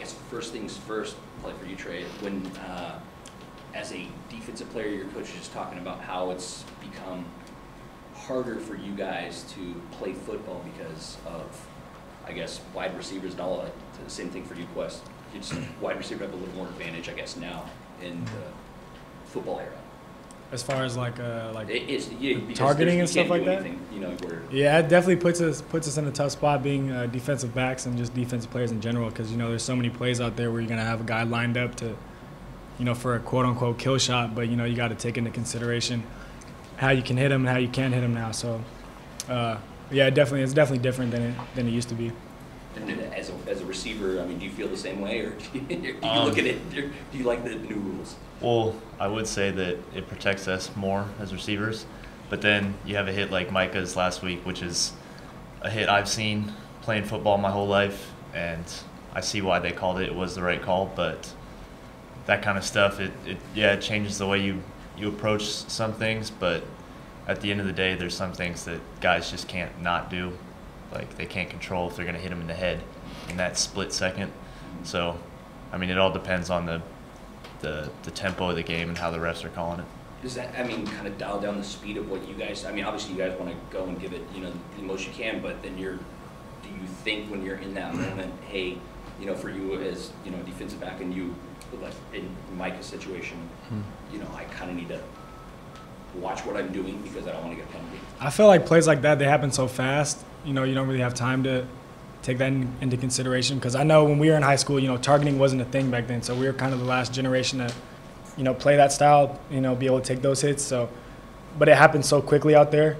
guess first things first, play for you, Trey. When as a defensive player, your coach is just talking about how it's become harder for you guys to play football because of, I guess, wide receivers and all that. The same thing for you, Quest. It's wide receiver have a little more advantage, I guess, now in the football era. As far as like yeah, targeting and stuff like that. Anything, you know, yeah, it definitely puts us in a tough spot being defensive backs and just defensive players in general, because there's so many plays out there where you're gonna have a guy lined up to, for a quote unquote kill shot, but you got to take into consideration how you can hit him and how you can't hit him now. So yeah, it's definitely different than it used to be. And as a receiver, I mean, do you feel the same way, or do you look at it? Do you like the new rules? Well, I would say that it protects us more as receivers, but then you have a hit like Micah's last week, which is a hit I've seen playing football my whole life, and I see why they called it. It was the right call, but that kind of stuff, it changes the way you approach some things, but at the end of the day, there's some things that guys just can't not do. Like, they can't control if they're going to hit him in the head in that split second. So, I mean, it all depends on the tempo of the game and how the refs are calling it. Does that, I mean, kind of dial down the speed of what you guys, I mean, obviously you guys want to go and give it, the most you can, but then do you think when you're in that moment, hey, for you as, defensive back, and you, like in Micah's situation, I kind of need to watch what I'm doing because I don't want to get a penalty? I feel like plays like that, they happen so fast, you don't really have time to take that into consideration, because I know when we were in high school, targeting wasn't a thing back then, so we were kind of the last generation to, play that style, be able to take those hits. So, but it happens so quickly out there.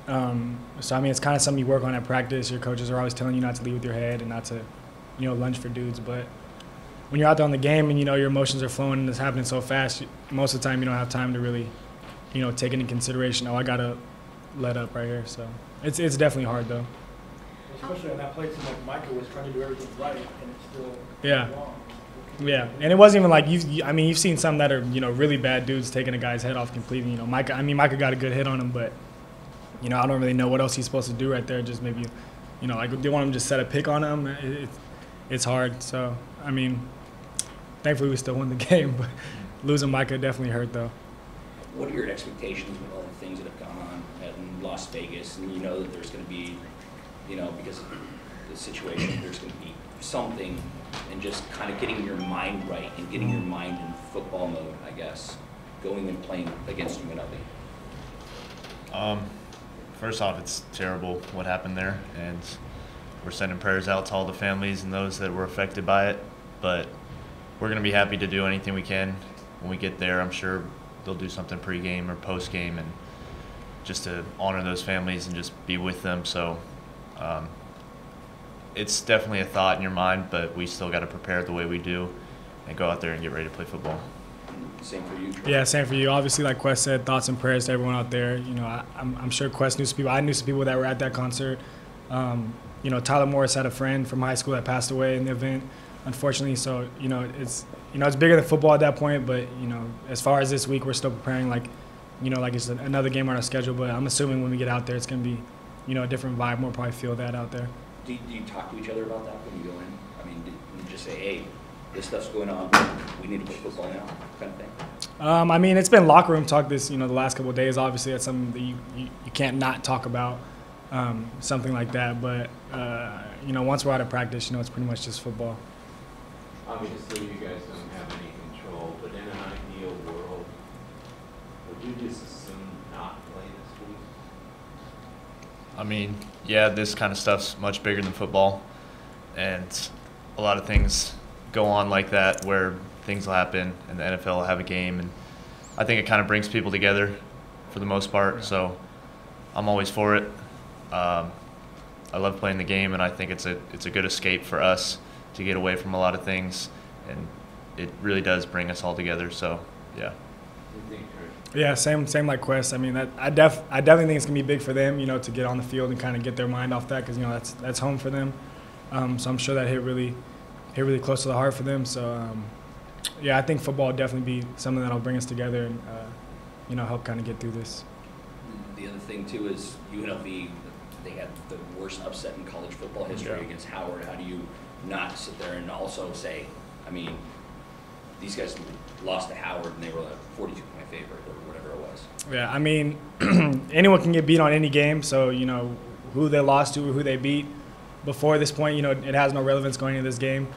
So, I mean, it's kind of something you work on at practice. Your coaches are always telling you not to lead with your head and not to, lunge for dudes. But when you're out there on the game and, your emotions are flowing and it's happening so fast, most of the time you don't have time to really, take into consideration, I got to let up right here. So it's definitely hard, though. Especially on that play, like Micah was trying to do everything right, and it's still wrong. Yeah, and it wasn't even like you've seen some that are really bad dudes taking a guy's head off completely. Micah got a good hit on him, but I don't really know what else he's supposed to do right there. Just maybe, like they want him to just set a pick on him. It's hard. So I mean, thankfully we still won the game, but losing Micah definitely hurt though. What are your expectations with all the things that have gone on in Las Vegas, and that there's going to be, because of the situation, there's going to be something, and just kind of getting your mind right and getting your mind in football mode, I guess, going and playing against Unlv? First off, it's terrible what happened there, and we're sending prayers out to all the families and those that were affected by it, but we're going to be happy to do anything we can when we get there. I'm sure they'll do something pre-game or post-game, and just to honor those families and just be with them. So it's definitely a thought in your mind, but we still got to prepare the way we do and go out there and get ready to play football. Same for you, Trey. Yeah, same for you. Obviously, like Quest said, thoughts and prayers to everyone out there. I'm sure Quest knew some people. I knew some people that were at that concert. Tyler Morris had a friend from high school that passed away in the event, unfortunately. So, it's bigger than football at that point. But, as far as this week, we're still preparing like it's another game on our schedule. But I'm assuming when we get out there, it's going to be, a different vibe. We'll probably feel that out there. Do you talk to each other about that when you go in? I mean, do you just say, hey, this stuff's going on, we need to play football now, kind of thing? I mean, it's been locker room talk the last couple of days. Obviously, that's something that you can't not talk about, something like that. But, once we're out of practice, it's pretty much just football. Obviously, you guys don't have any control, but in an ideal world, would you just assume not play this week? I mean, yeah, this kind of stuff's much bigger than football, and a lot of things go on like that where things will happen and the NFL will have a game, and I think it kind of brings people together for the most part. So I'm always for it. I love playing the game, and I think it's a good escape for us to get away from a lot of things, and it really does bring us all together. So yeah. Yeah, same like Quest. I mean, I definitely think it's gonna be big for them, to get on the field and kind of get their mind off that, because that's home for them. So I'm sure that hit really close to the heart for them. So yeah, I think football will definitely be something that'll bring us together and help kind of get through this. The other thing too is UNLV, they had the worst upset in college football history Yeah. against Howard. How do you not sit there and also say, I mean, these guys lost to Howard and they were a 42-point favorite or whatever it was. Yeah, I mean, anyone can get beat on any game, so, you know, who they lost to or who they beat before this point, you know, it has no relevance going into this game.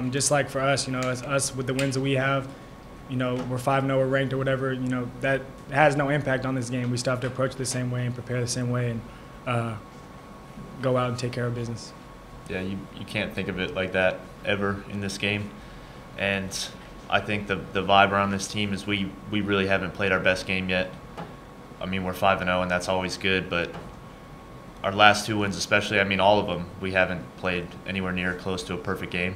Just like for us, you know, as us with the wins that we have, you know, we're 5-0, we're ranked or whatever, you know, that has no impact on this game. We still have to approach it the same way and prepare the same way and go out and take care of business. Yeah, you can't think of it like that ever in this game. And I think the vibe around this team is we really haven't played our best game yet. I mean, we're 5-0, and that's always good, but our last 2 wins especially, I mean, all of them, we haven't played anywhere near close to a perfect game.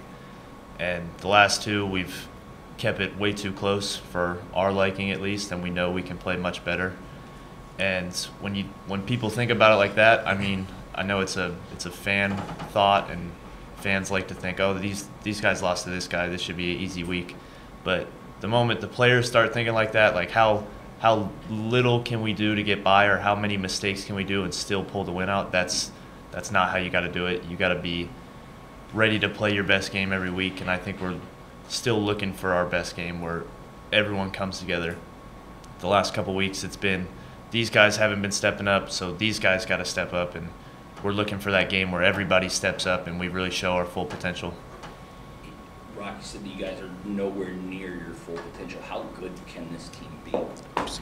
And the last 2, we've kept it way too close for our liking at least, and we know we can play much better. And when people think about it like that, I mean, I know it's a fan thought, and fans like to think, oh, these guys lost to this guy, this should be an easy week. But the moment the players start thinking like that, like how little can we do to get by, or how many mistakes can we do and still pull the win out, that's not how you got to do it. You got to be ready to play your best game every week, and I think we're still looking for our best game where everyone comes together. The last couple weeks it's been these guys haven't been stepping up, so these guys got to step up, and we're looking for that game where everybody steps up and we really show our full potential. Rocky said that you guys are nowhere near your full potential. How good can this team be?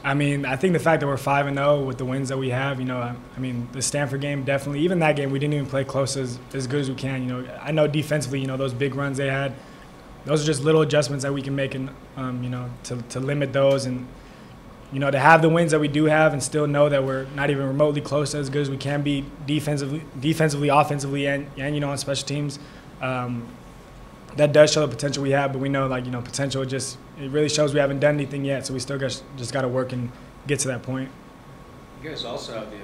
I mean, I think the fact that we're 5-0 with the wins that we have, you know, I mean, the Stanford game definitely, even that game, we didn't even play close as good as we can. You know, I know defensively, you know, those big runs they had, those are just little adjustments that we can make, and you know, to limit those, and you know, to have the wins that we do have and still know that we're not even remotely close to as good as we can be defensively, offensively, and you know, on special teams. That does show the potential we have, but we know, like, you know, potential it really shows we haven't done anything yet, so we still just got to work and get to that point. You guys also have the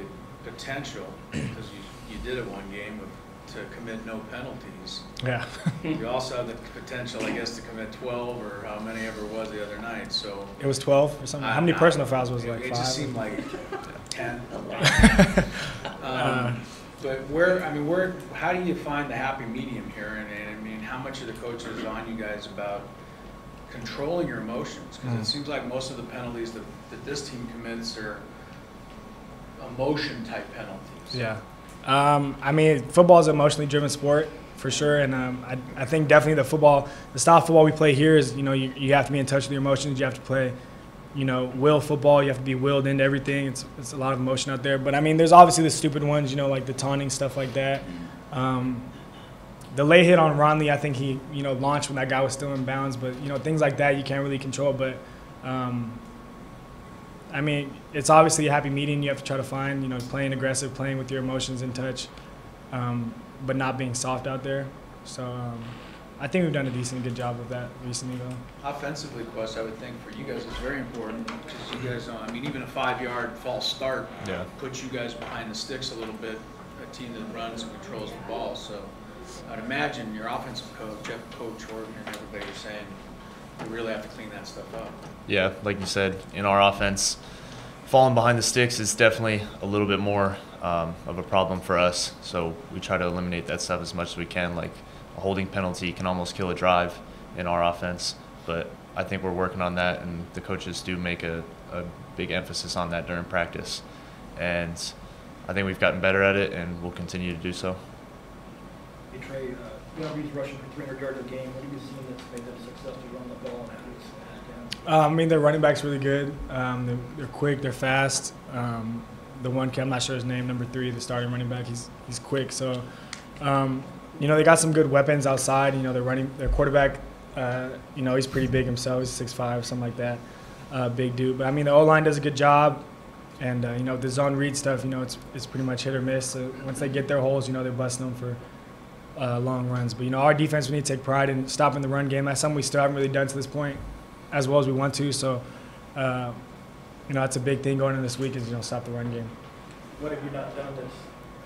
potential, because you did it one game, to commit no penalties. Yeah. You also have the potential, I guess, to commit 12 or how many ever it was the other night. So It was 12 or something. How many personal fouls was it, like 5? It just seemed like 10. But how do you find the happy medium here? And I mean, how much of the coach is on you guys about controlling your emotions? Because it seems like most of the penalties that this team commits are emotion-type penalties. Yeah. I mean, football is an emotionally driven sport for sure, and I think definitely the style of football we play here is, you know, you have to be in touch with your emotions. You have to play, you know, will football. You have to be willed into everything. It's a lot of emotion out there. But I mean, there's obviously the stupid ones, you know, like the taunting stuff like that. The late hit on Ronley, I think he, you know, launched when that guy was still in bounds. But you know, things like that you can't really control. But I mean, it's obviously a happy medium you have to try to find, you know, playing aggressive, playing with your emotions in touch, but not being soft out there. So I think we've done a good job of that recently, though. Offensively, Quest, I would think for you guys it's very important, because you guys don't, I mean, even a 5-yard false start puts you guys behind the sticks a little bit, a team that runs and controls the ball. So I'd imagine your offensive coach, Coach Horton, and everybody are saying you really have to clean that stuff up. Yeah, like you said, in our offense, falling behind the sticks is definitely a little bit more of a problem for us. So we try to eliminate that stuff as much as we can. Like a holding penalty can almost kill a drive in our offense. But I think we're working on that, and the coaches do make a big emphasis on that during practice. And I think we've gotten better at it, and we'll continue to do so. Hey, Trey, Unlv's rushing for 300 yards a game. What have you seen that's made them successful run the ball and how do you slow that down? I mean, their running back's really good. They're quick, they're fast. The one kid, I'm not sure his name, number 3, the starting running back, he's quick. So, you know, they got some good weapons outside. You know, their quarterback, you know, he's pretty big himself. He's 6'5", something like that, big dude. But I mean, the O-line does a good job. And, you know, the zone read stuff, you know, it's pretty much hit or miss. So once they get their holes, you know, they're busting them for long runs. But, you know, our defense, we need to take pride in stopping the run game. That's something we still haven't really done to this point as well as we want to. So, you know, that's a big thing going into this week is, you know, stop the run game. What have you not done that's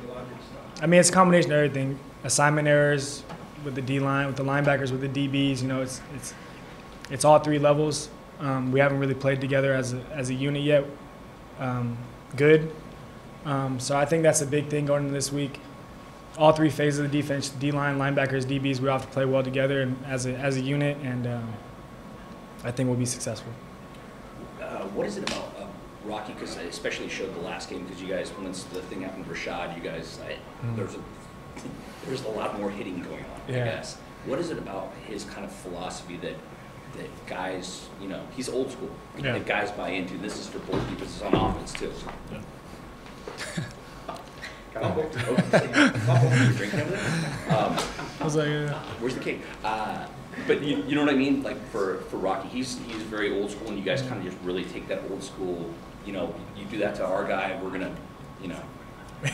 the logic stuff? I mean, it's a combination of everything. Assignment errors with the D-line, with the linebackers, with the DBs. You know, it's all 3 levels. We haven't really played together as a unit yet. Good. So I think that's a big thing going into this week. All three phases of the defense, D-line, linebackers, DBs, we all have to play well together and as a unit, and I think we'll be successful. What is it about Rocky? Because I especially showed the last game because you guys, once the thing happened with Rashad, you guys, there's a lot more hitting going on, I guess. What is it about his kind of philosophy that guys, he's old school, that guys buy into? This is for both people. This is on offense, too. Yeah. I was like, where's the cake? But you know what I mean? Like for Rocky, he's very old school, and you guys kind of just really take that old school. You do that to our guy, we're gonna, we're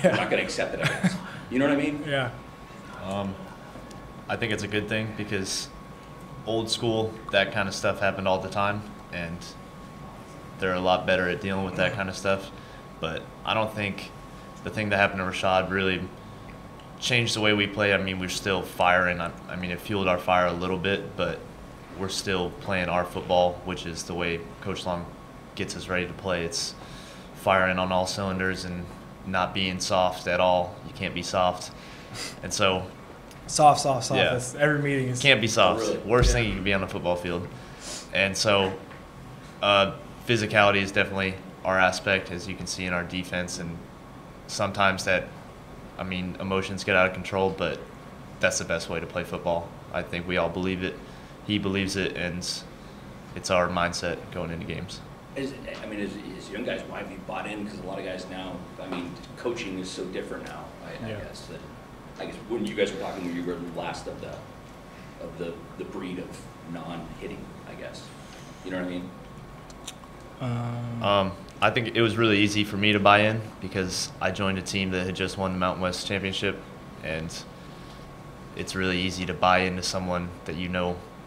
not gonna accept it, I guess. You know what I mean? Yeah. I think it's a good thing because old school, that kind of stuff happened all the time, and they're a lot better at dealing with that kind of stuff. But I don't think the thing that happened to Rashad really changed the way we play. I mean, we're still firing. I mean, it fueled our fire a little bit, but we're still playing our football, which is the way Coach Long gets us ready to play. It's firing on all cylinders and not being soft at all. You can't be soft. And so soft. Yeah. That's every meeting is. Can't be soft. Really? Worst thing you can be on the football field. And so physicality is definitely our aspect, as you can see in our defense. And sometimes emotions get out of control, but that's the best way to play football. I think we all believe it. He believes it, and it's our mindset going into games. As young guys, why have you bought in? Because a lot of guys now, coaching is so different now. I guess when you guys were talking, you were the last of the breed of non-hitting, I guess. You know what I mean? I think it was really easy for me to buy in because I joined a team that had just won the Mountain West Championship, and it's really easy to buy into someone that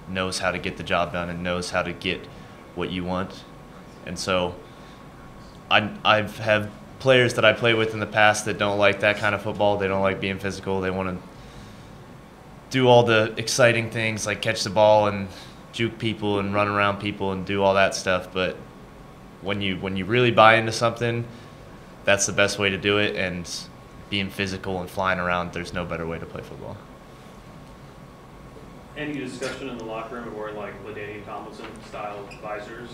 knows how to get the job done and knows how to get what you want. And so I've had players that I played with in the past that don't like that kind of football. They don't like being physical. They want to do all the exciting things like catch the ball and juke people and run around people and do all that stuff. But when you really buy into something, that's the best way to do it. And being physical and flying around, there's no better way to play football. Any discussion in the locker room of wearing like LaDainian Tomlinson style visors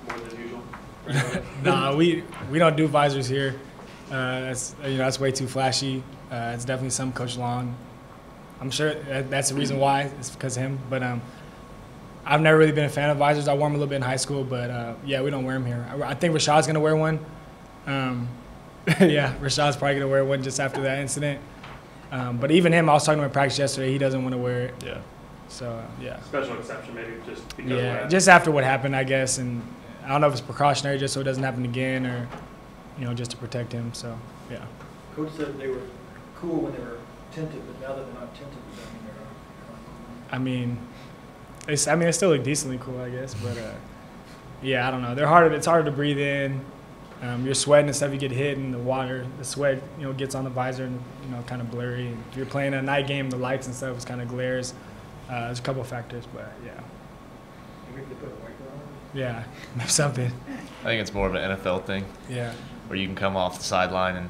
more than usual? Nah, we don't do visors here. That's way too flashy. It's definitely some Coach Long. I'm sure that's the reason why. It's because of him. But I've never really been a fan of visors. I wore them a little bit in high school, but we don't wear them here. I think Rashad's gonna wear one. Rashad's probably gonna wear one just after that incident. But even him, I was talking to him in practice yesterday. He doesn't want to wear it. Yeah. So special exception, maybe just because. Yeah, just after what happened, I guess, and I don't know if it's precautionary just so it doesn't happen again, or just to protect him. So yeah. Coach said they were cool when they were tinted, but now that they're not tinted, does that mean they're not cool? They still look decently cool, I guess, but I don't know. They're hard. It's hard to breathe in. You're sweating and stuff. You get hit, and the sweat, gets on the visor and kind of blurry. And if you're playing a night game, the lights and stuff is kind of glares. There's a couple of factors, but yeah. Maybe they put a wiper on it? Yeah, something. I think it's more of an NFL thing. Yeah. Where you can come off the sideline and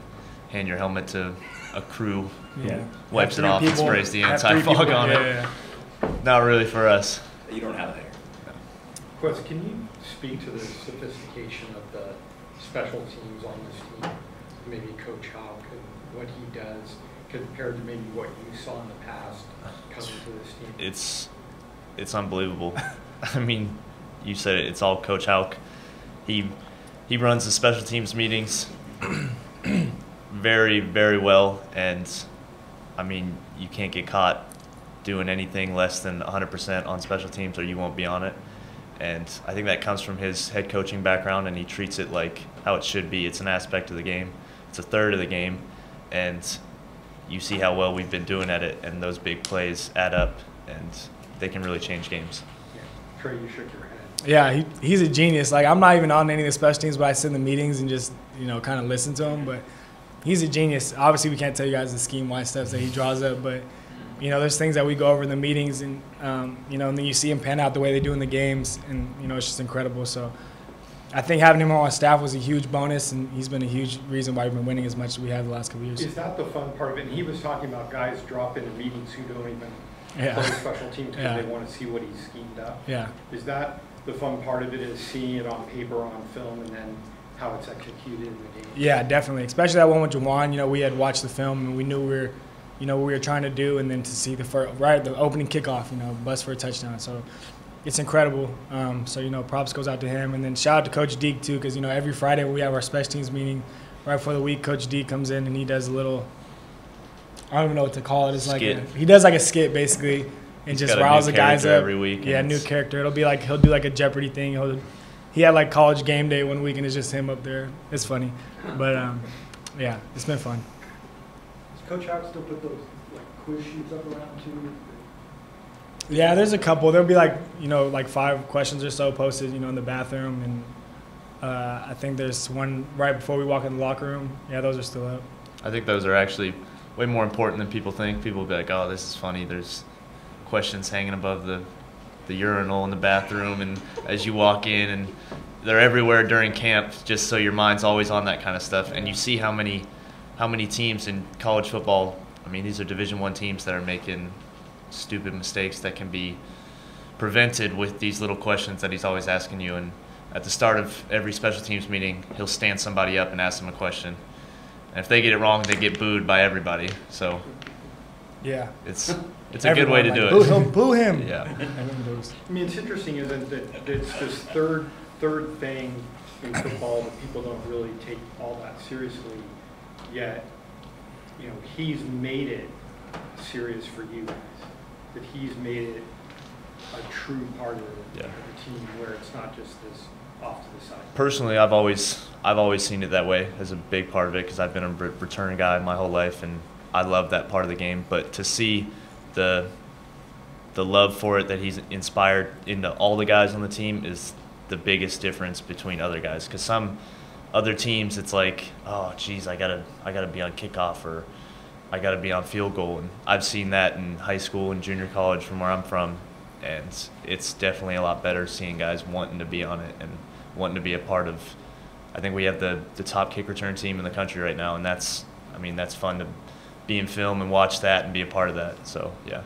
hand your helmet to a crew who wipes it Have off three and people- sprays the have three anti-fog people- on it. Yeah. Not really for us. You don't have it here. Quest, can you speak to the sophistication of the special teams on this team? Maybe Coach Houck and what he does compared to maybe what you saw in the past coming to this team? It's unbelievable. I mean, you said it. It's all Coach Houck. He runs the special teams meetings very, very well, and I mean, you can't get caught doing anything less than 100% on special teams, or you won't be on it. And I think that comes from his head coaching background, and he treats it like how it should be. It's an aspect of the game. It's a third of the game, and you see how well we've been doing at it, and those big plays add up, and they can really change games. Yeah. Trey, you shook your head. Yeah, he's a genius. Like, I'm not even on any of the special teams, but I sit in the meetings and just, kind of listen to him. But he's a genius. Obviously, we can't tell you guys the scheme-wise stuff that he draws up, but, there's things that we go over in the meetings, and, and then you see him pan out the way they do in the games, and, it's just incredible. So I think having him on staff was a huge bonus, and he's been a huge reason why we've been winning as much as we have the last couple of years. Is that the fun part of it? And he was talking about guys drop into meetings who don't even play special teams because Yeah. they want to see what he's schemed up. Yeah. Is that the fun part of it, is seeing it on paper, on film, and then how it's executed in the game? Yeah, definitely. Especially that one with Jawan. You know, we had watched the film and we knew what we were trying to do, and then to see the opening kickoff, bust for a touchdown. So it's incredible. So props goes out to him, and then shout out to Coach Deke too, because every Friday when we have our special teams meeting, right before the week, Coach Deke comes in and he does a little, I don't even know what to call it. It's skit. like he does like a skit basically, and He's just got a riles new the guys character up every week, Yeah, and new it's- character. It'll be like he'll do like a Jeopardy thing. He had like college game day one week, and it's just him up there. It's funny, but yeah, it's been fun. Does Coach Howard still put those like quiz sheets up around too? Yeah, there's a couple. There'll be like 5 questions or so posted, in the bathroom, and I think there's one right before we walk in the locker room. Yeah, those are still up. I think those are actually way more important than people think. People will be like, oh, this is funny. There's questions hanging above the urinal in the bathroom, and as you walk in, and they're everywhere during camp, just so your mind's always on that kind of stuff. And you see how many teams in college football, I mean, these are Division I teams that are making stupid mistakes that can be prevented with these little questions that he's always asking you. And at the start of every special teams meeting, he'll stand somebody up and ask them a question. And if they get it wrong, they get booed by everybody. So Yeah. it's a good way to do Boo it. him! Boo him! Yeah. Everyone goes. I mean, it's interesting, isn't it, that it's this third thing in football that people don't really take all that seriously, yet, he's made it serious for you guys. That he's made it a true part of the team, where it's not just this off to the side. Personally, I've always seen it that way as a big part of it, because I've been a return guy my whole life, and I love that part of the game. But to see the love for it that he's inspired into all the guys on the team is the biggest difference between other guys. Because some other teams, it's like, oh, geez, I gotta be on kickoff, or I gotta be on field goal. And I've seen that in high school and junior college from where I'm from, and it's definitely a lot better seeing guys wanting to be on it and wanting to be a part of. I think we have the top kick return team in the country right now, and that's fun to be in film and watch that and be a part of that. So yeah.